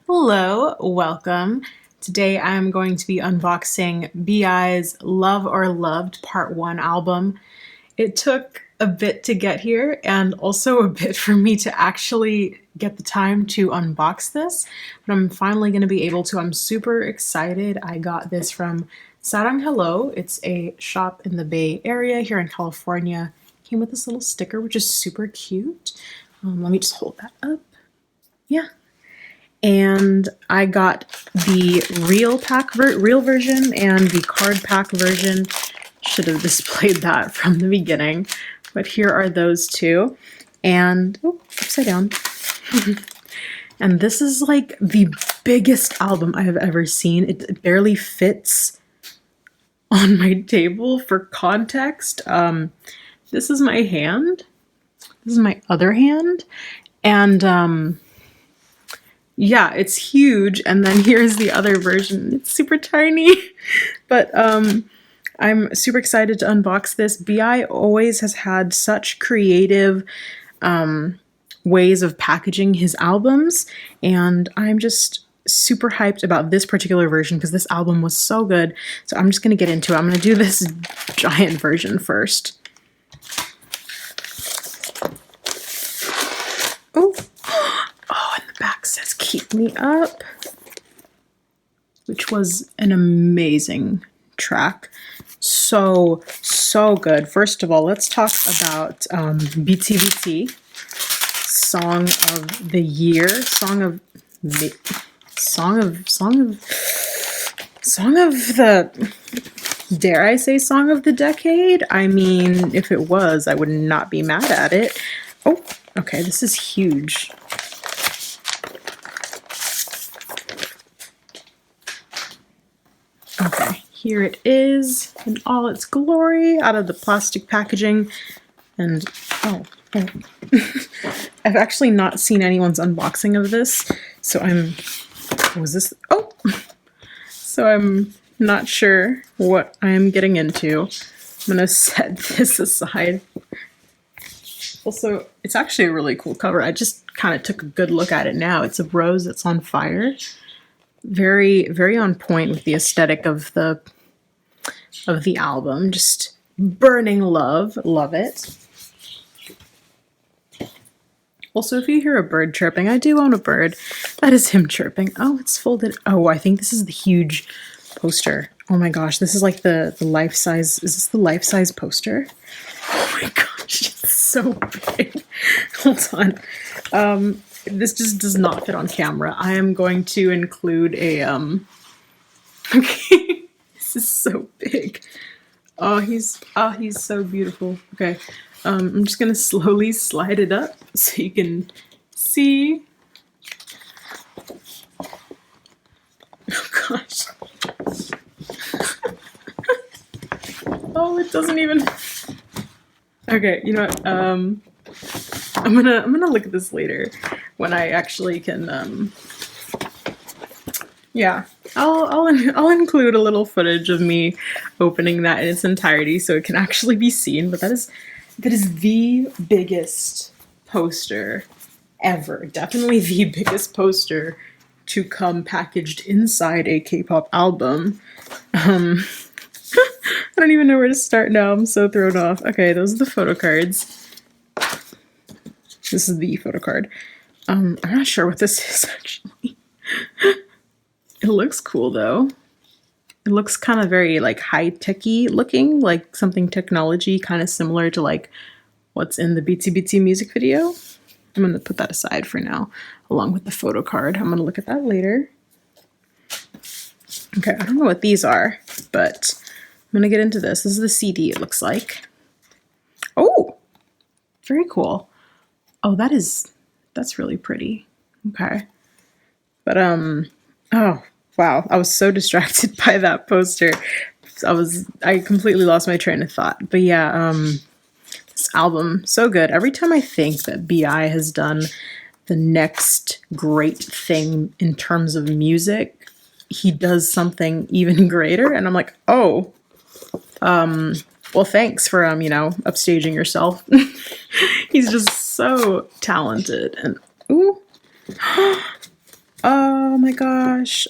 Hello, welcome. Today I'm going to be unboxing BI's Love or Loved Part 1 album. It took a bit to get here and also a bit for me to actually get the time to unbox this, but I'm finally going to be able to. I'm super excited. I got this from Sarang Hello. It's a shop in the Bay Area here in California. Came with this little sticker, which is super cute. Let me just hold that up. Yeah. And I got the real version and the card pack version. Should have displayed that from the beginning, but here are those two. And oh, upside down. And this is like the biggest album I have ever seen. It barely fits on my table. For context, this is my hand. This is my other hand, and yeah, it's huge. And then here's the other version. It's super tiny, but I'm super excited to unbox this. BI always has had such creative ways of packaging his albums, and I'm just super hyped about this particular version because this album was so good. So I'm just gonna get into it. I'm gonna do this giant version first. Oh. Back says "Keep Me Up," which was an amazing track. So good. First of all, let's talk about BTBT, Song of the Year, Song of the, dare I say Song of the Decade? I mean, if it was, I would not be mad at it. Oh, okay, this is huge. Okay, here it is in all its glory, out of the plastic packaging. And oh. I've actually not seen anyone's unboxing of this, so so I'm not sure what I'm getting into. I'm gonna set this aside. Also, it's actually a really cool cover. I just kind of took a good look at it now. It's a rose that's on fire. Very, very on point with the aesthetic of the album. Just burning love. Love it. Also, if you hear a bird chirping, I do own a bird. That is him chirping. Oh, it's folded. Oh, I think this is the huge poster. Oh my gosh, this is like the life-size. Is this the life-size poster? Oh my gosh, it's so big. Hold on. This just does not fit on camera. I am going to include a, okay, this is so big. Oh, he's so beautiful. Okay, I'm just gonna slowly slide it up so you can see. Oh gosh. Oh, it doesn't even. Okay, you know what? I'm gonna look at this later when I actually can. Yeah, I'll include a little footage of me opening that in its entirety so it can actually be seen. But that is the biggest poster ever. Definitely the biggest poster to come packaged inside a K-pop album. I don't even know where to start now. I'm so thrown off. Okay, those are the photo cards. This is the photo card. I'm not sure what this is actually. It looks cool though. It looks kind of very like high-techy looking, like something technology kind of similar to like what's in the BTBT music video. I'm gonna put that aside for now, along with the photo card. I'm gonna look at that later. Okay, I don't know what these are, but I'm gonna get into this. This is the CD, it looks like. Oh, very cool. Oh, that's really pretty. Okay. But oh wow, I was so distracted by that poster. I completely lost my train of thought. But yeah, this album, so good. Every time I think that BI has done the next great thing in terms of music, he does something even greater, and I'm like, oh, well, thanks for upstaging yourself. He's just so talented. And ooh, Oh my gosh.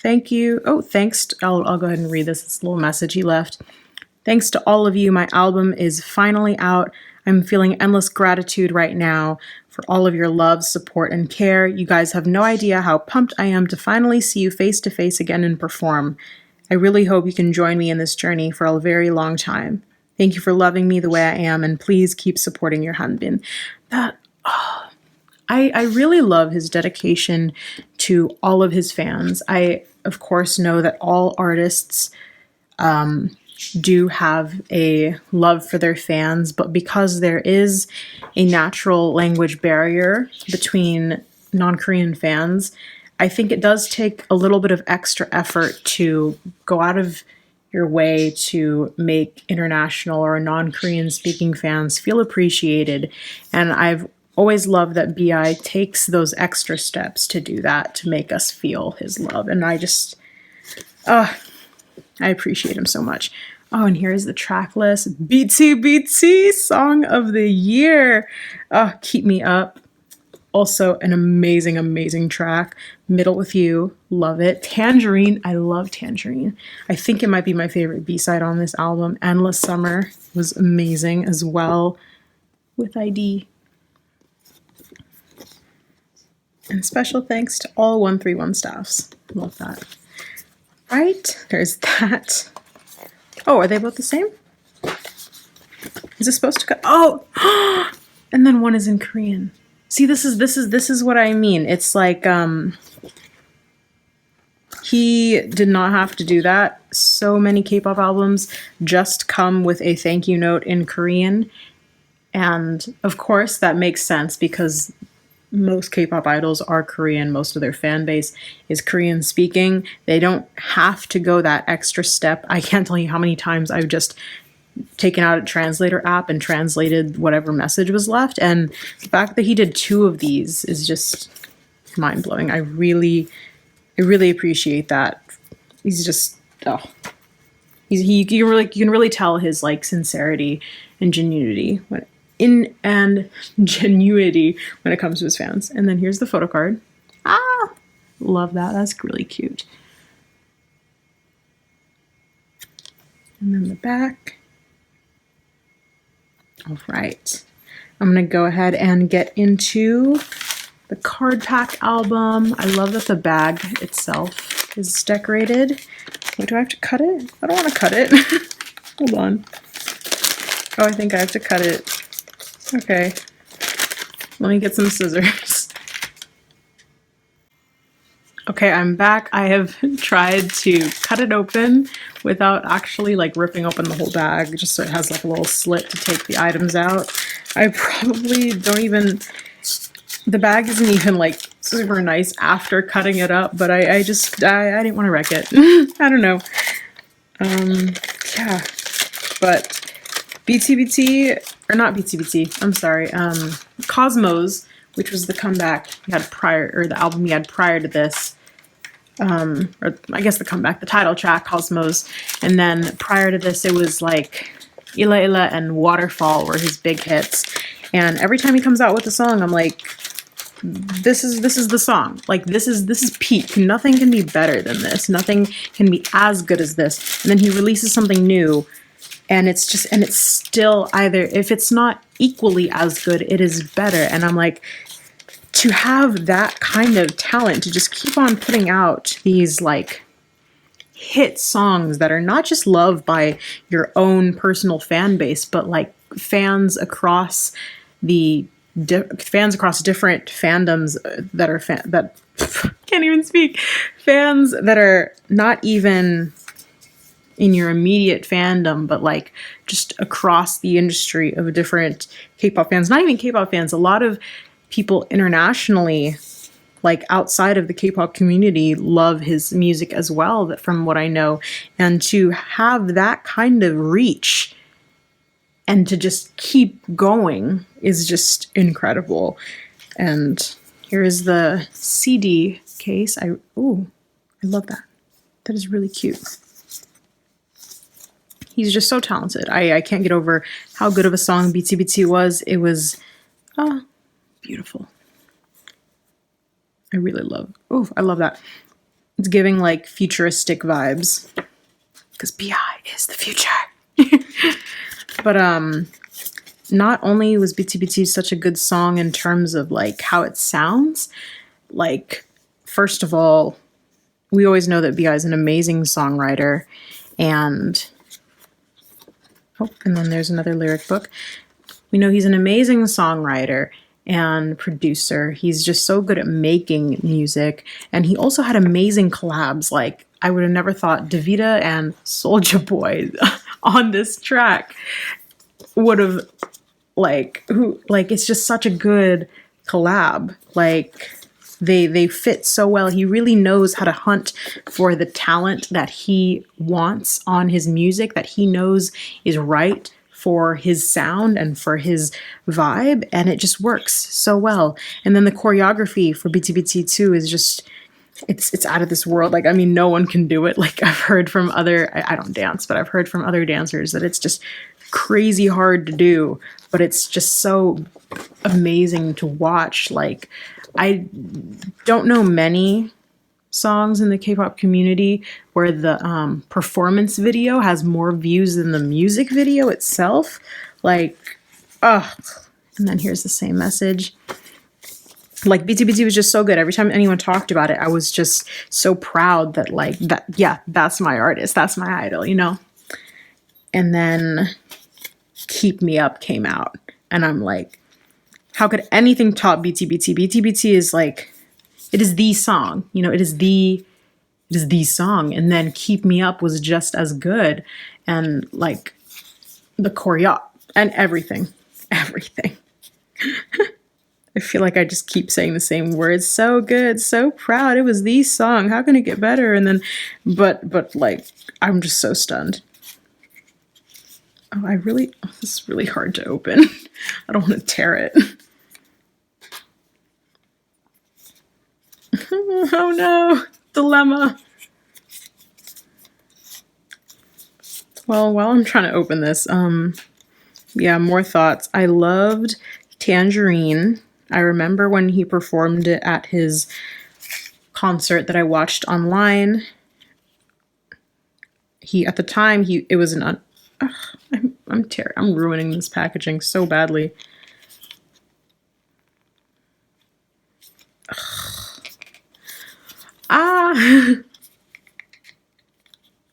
Thank you. Oh, thanks. I'll go ahead and read this little message he left. Thanks to all of you, my album is finally out. I'm feeling endless gratitude right now for all of your love, support, and care. You guys have no idea how pumped I am to finally see you face to face again and perform. I really hope you can join me in this journey for a very long time. Thank you for loving me the way I am, and please keep supporting your Hanbin. I really love his dedication to all of his fans. I, of course, know that all artists do have a love for their fans, but because there is a natural language barrier between non-Korean fans, I think it does take a little bit of extra effort to go out of your way to make international or non-Korean speaking fans feel appreciated. And I've always loved that BI takes those extra steps to do that, to make us feel his love. And I appreciate him so much. Oh, and here's the track list. BT Song of the Year. Oh, Keep Me Up. Also an amazing, amazing track. Middle with You. Love it. Tangerine. I love Tangerine. I think it might be my favorite B-side on this album. Endless Summer was amazing as well with ID. And special thanks to all 131 staffs. Love that. Right, there's that. Oh, are they both the same? Is it supposed to go? Oh, and then one is in Korean. See, this is what I mean. It's like he did not have to do that. So many K-pop albums just come with a thank you note in Korean, and of course that makes sense because most K-pop idols are Korean. Most of their fan base is Korean speaking. They don't have to go that extra step. I can't tell you how many times I've just taken out a translator app and translated whatever message was left. And the fact that he did 2 of these is just mind-blowing. I really appreciate that. He's just, you can really tell his like sincerity and genuity when it comes to his fans. And then here's the photo card. Love that. That's really cute. And then the back. All right. I'm going to go ahead and get into the card pack album. I love that the bag itself is decorated. Wait, do I have to cut it? I don't want to cut it. Hold on. Oh, I think I have to cut it. Okay, let me get some scissors. Okay, I'm back. I have tried to cut it open without actually like ripping open the whole bag, just so it has like a little slit to take the items out. I probably don't even, the bag isn't even like super nice after cutting it up, but I didn't want to wreck it. I don't know. Yeah, but or not BTBT, I'm sorry, Cosmos, which was the comeback he had prior, or the album he had prior to this, or I guess the comeback, the title track, Cosmos, and then prior to this it was like Ila Ila and Waterfall were his big hits, and every time he comes out with a song, I'm like, this is the song. Like, this is peak. Nothing can be better than this. Nothing can be as good as this. And then he releases something new, and it's still either, if it's not equally as good, it is better. And I'm like, to have that kind of talent, to just keep on putting out these like hit songs that are not just loved by your own personal fan base, but like fans across different fandoms that are that can't even speak, fans that are not even in your immediate fandom, but like just across the industry of different K-pop fans, not even K-pop fans, a lot of people internationally, like outside of the K-pop community, love his music as well, from what I know. And to have that kind of reach and to just keep going is just incredible. And here is the CD case. I love that. That is really cute. He's just so talented. I can't get over how good of a song BTBT was. It was beautiful. I really love. Oh, I love that. It's giving like futuristic vibes because BI is the future. But not only was BTBT such a good song in terms of like how it sounds, like first of all, we always know that BI is an amazing songwriter, and and then there's another lyric book. We know he's an amazing songwriter and producer. He's just so good at making music, and he also had amazing collabs. Like I would have never thought Davida and Soulja Boy on this track would have it's just such a good collab. Like they fit so well. He really knows how to hunt for the talent that he wants on his music, that he knows is right for his sound and for his vibe, and it just works so well. And then the choreography for BTBT 2 is just it's out of this world. Like, I mean, no one can do it. Like I've heard from other, I don't dance, but I've heard from other dancers that it's just crazy hard to do, but it's just so amazing to watch. Like I don't know many songs in the K-pop community where the performance video has more views than the music video itself. Like, ugh. And then here's the same message. Like BTBT was just so good. Every time anyone talked about it, I was just so proud that like that, yeah, that's my artist. That's my idol, you know? And then Keep Me Up came out. And I'm like, how could anything top BTBT? BTBT is like, it is the song, you know, it is the song. And then Keep Me Up was just as good. And like the choreo and everything. I feel like I just keep saying the same words. So good, so proud. It was the song. How can it get better? And then, but like, I'm just so stunned. Oh, this is really hard to open. I don't want to tear it. Oh no, dilemma. Well, while I'm trying to open this, yeah, more thoughts. I loved Tangerine. I remember when he performed it at his concert that I watched online. At the time, it was an I'm ruining this packaging so badly.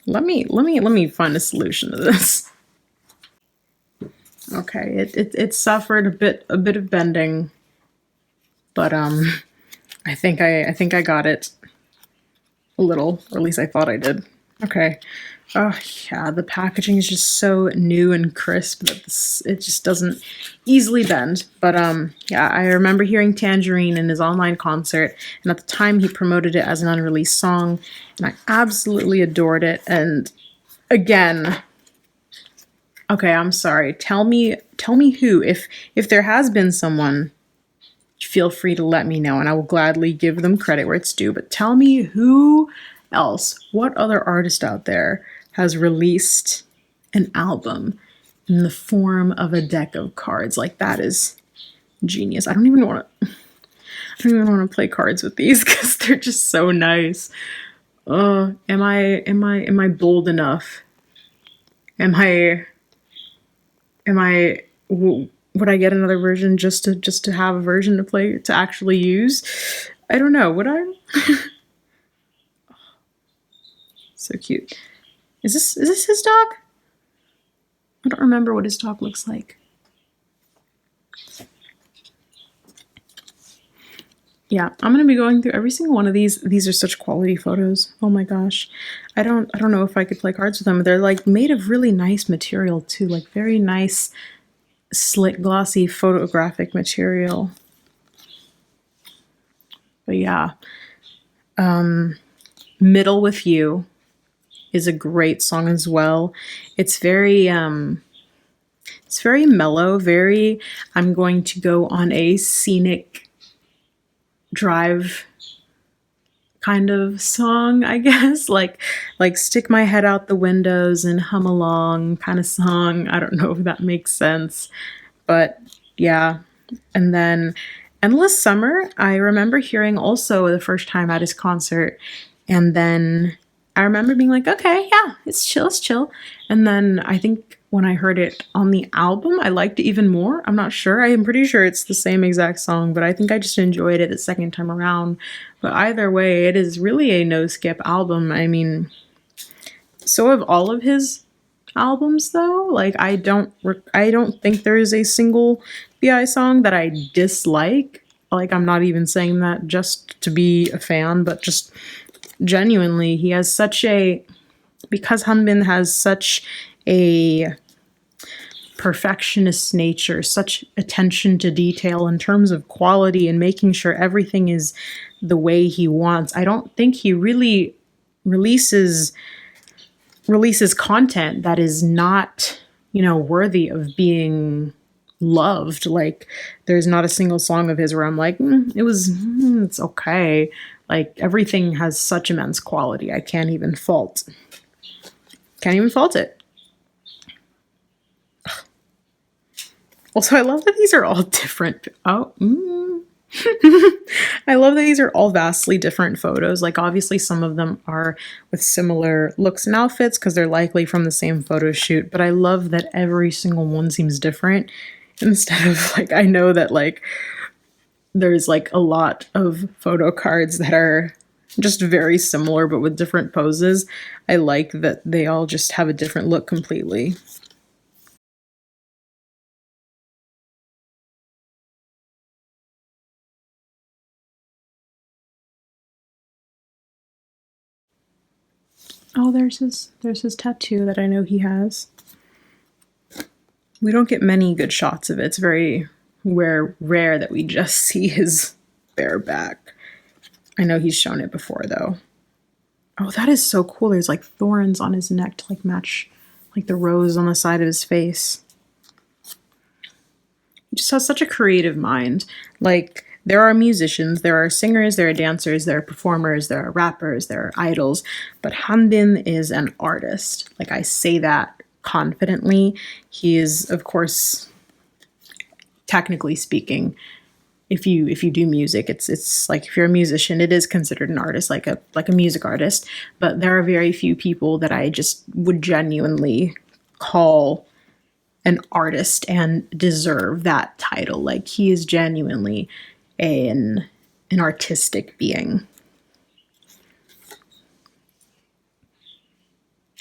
Let me find a solution to this. Okay, it suffered a bit of bending, but I think I got it a little, or at least I thought I did. Okay. Oh yeah, the packaging is just so new and crisp that it just doesn't easily bend. But yeah, I remember hearing Tangerine in his online concert, and at the time he promoted it as an unreleased song, and I absolutely adored it. And again, okay, I'm sorry. Tell me who. If there has been someone, feel free to let me know, and I will gladly give them credit where it's due. But tell me who else, what other artist out there has released an album in the form of a deck of cards? Like, that is genius. I don't even want to play cards with these because they're just so nice. Am I bold enough? Would I get another version just to have a version to play, to actually use? I don't know. Would I? So cute. Is this his dog? I don't remember what his dog looks like. Yeah, I'm gonna be going through every single one of these. These are such quality photos. Oh my gosh. I don't know if I could play cards with them. They're like made of really nice material too, like very nice, slick, glossy photographic material. But yeah. Middle with You is a great song as well. It's very mellow, very I'm going to go on a scenic drive kind of song, I guess. Like stick my head out the windows and hum along kind of song. I don't know if that makes sense. But yeah. And then Endless Summer, I remember hearing also the first time at his concert. And then I remember being like, okay, yeah, it's chill, it's chill. And then I think when I heard it on the album, I liked it even more. I'm not sure. I am pretty sure it's the same exact song, but I think I just enjoyed it the second time around. But either way, it is really a no skip album. I mean, so have all of his albums though. Like I don't think there is a single BI song that I dislike. Like I'm not even saying that just to be a fan, but just genuinely he has such a because Hanbin has such a perfectionist nature, such attention to detail in terms of quality and making sure everything is the way he wants. I don't think he really releases content that is not, worthy of being loved. Like there's not a single song of his where I'm like, it's okay. Like everything has such immense quality. I can't even fault it. Also, I love that these are all different. I love that these are all vastly different photos. Like, obviously, some of them are with similar looks and outfits because they're likely from the same photo shoot. But I love that every single one seems different instead of like, I know that like there's like a lot of photo cards that are just very similar but with different poses. I like that they all just have a different look completely. Oh, there's his tattoo that I know he has. We don't get many good shots of it. It's very rare that we just see his bare back. I know he's shown it before though. Oh, that is so cool. There's like thorns on his neck to like match like the rose on the side of his face. He just has such a creative mind. Like there are musicians, there are singers, there are dancers, there are performers, there are rappers, there are idols, but Hanbin is an artist. Like I say that confidently. He is, of course, technically speaking, if you do music, it's like if you're a musician, it is considered an artist, like a music artist. But there are very few people that I just would genuinely call an artist and deserve that title. Like he is genuinely an artistic being.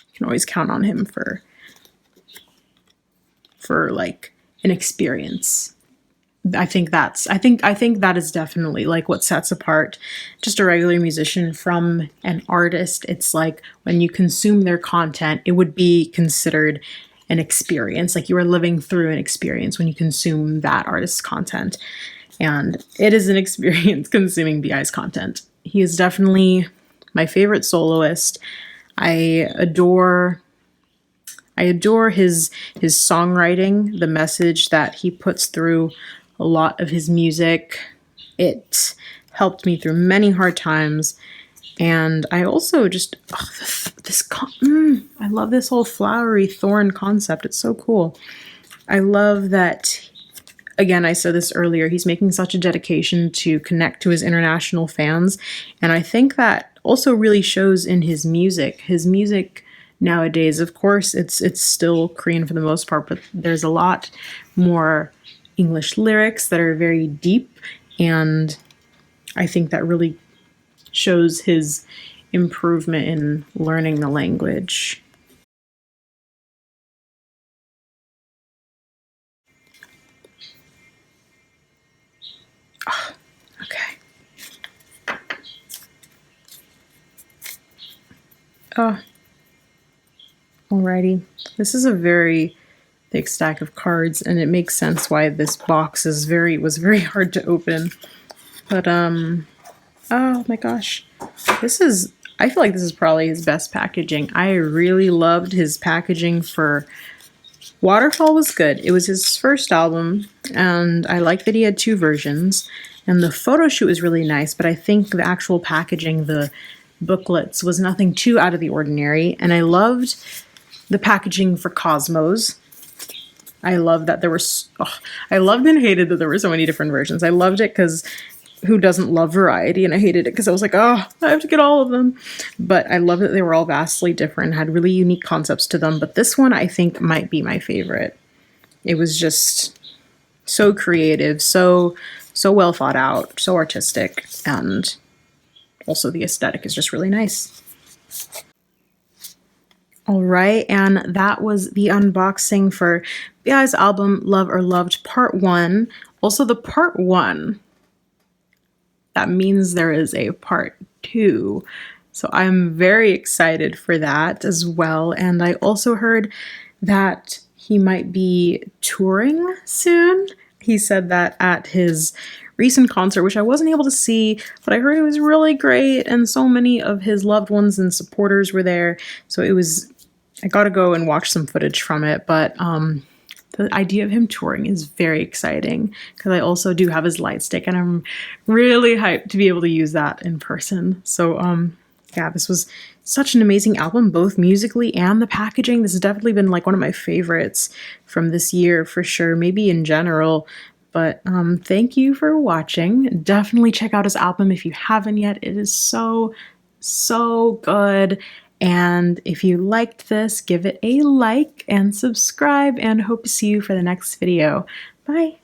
You can always count on him for like an experience. I think that is definitely like what sets apart just a regular musician from an artist. It's like when you consume their content, it would be considered an experience. Like you are living through an experience when you consume that artist's content. And it is an experience consuming BI's content. He is definitely my favorite soloist. I adore his songwriting, the message that he puts through a lot of his music. It helped me through many hard times. And I also just, I love this whole flowery thorn concept. It's so cool. I love that, again, I said this earlier, he's making such a dedication to connect to his international fans. And I think that also really shows in his music. His music nowadays, of course, it's still Korean for the most part, but there's a lot more English lyrics that are very deep, and I think that really shows his improvement in learning the language. Okay. Oh, alrighty. This is a very thick stack of cards, and it makes sense why this box was very hard to open. But oh my gosh, I feel like this is probably his best packaging. I really loved his packaging for Waterfall. Was good. It was his first album, and I like that he had two versions. And the photo shoot was really nice, but I think the actual packaging, the booklets, was nothing too out of the ordinary. And I loved the packaging for Cosmos. I love that there were, I loved and hated that there were so many different versions. I loved it because who doesn't love variety? And I hated it because I was like, oh, I have to get all of them. But I love that they were all vastly different, had really unique concepts to them. But this one I think might be my favorite. It was just so creative, so well thought out, so artistic, and also the aesthetic is just really nice. All right, and that was the unboxing for BI's album Love or Loved Part 1. Also, the Part 1, that means there is a Part 2. So I'm very excited for that as well. And I also heard that he might be touring soon. He said that at his recent concert, which I wasn't able to see, but I heard it was really great, and so many of his loved ones and supporters were there. So I got to go and watch some footage from it, but the idea of him touring is very exciting because I also do have his light stick and I'm really hyped to be able to use that in person. So yeah, this was such an amazing album, both musically and the packaging. This has definitely been like one of my favorites from this year for sure, maybe in general. But thank you for watching. Definitely check out his album if you haven't yet. It is so, so good. And if you liked this, give it a like and subscribe, and hope to see you for the next video. Bye!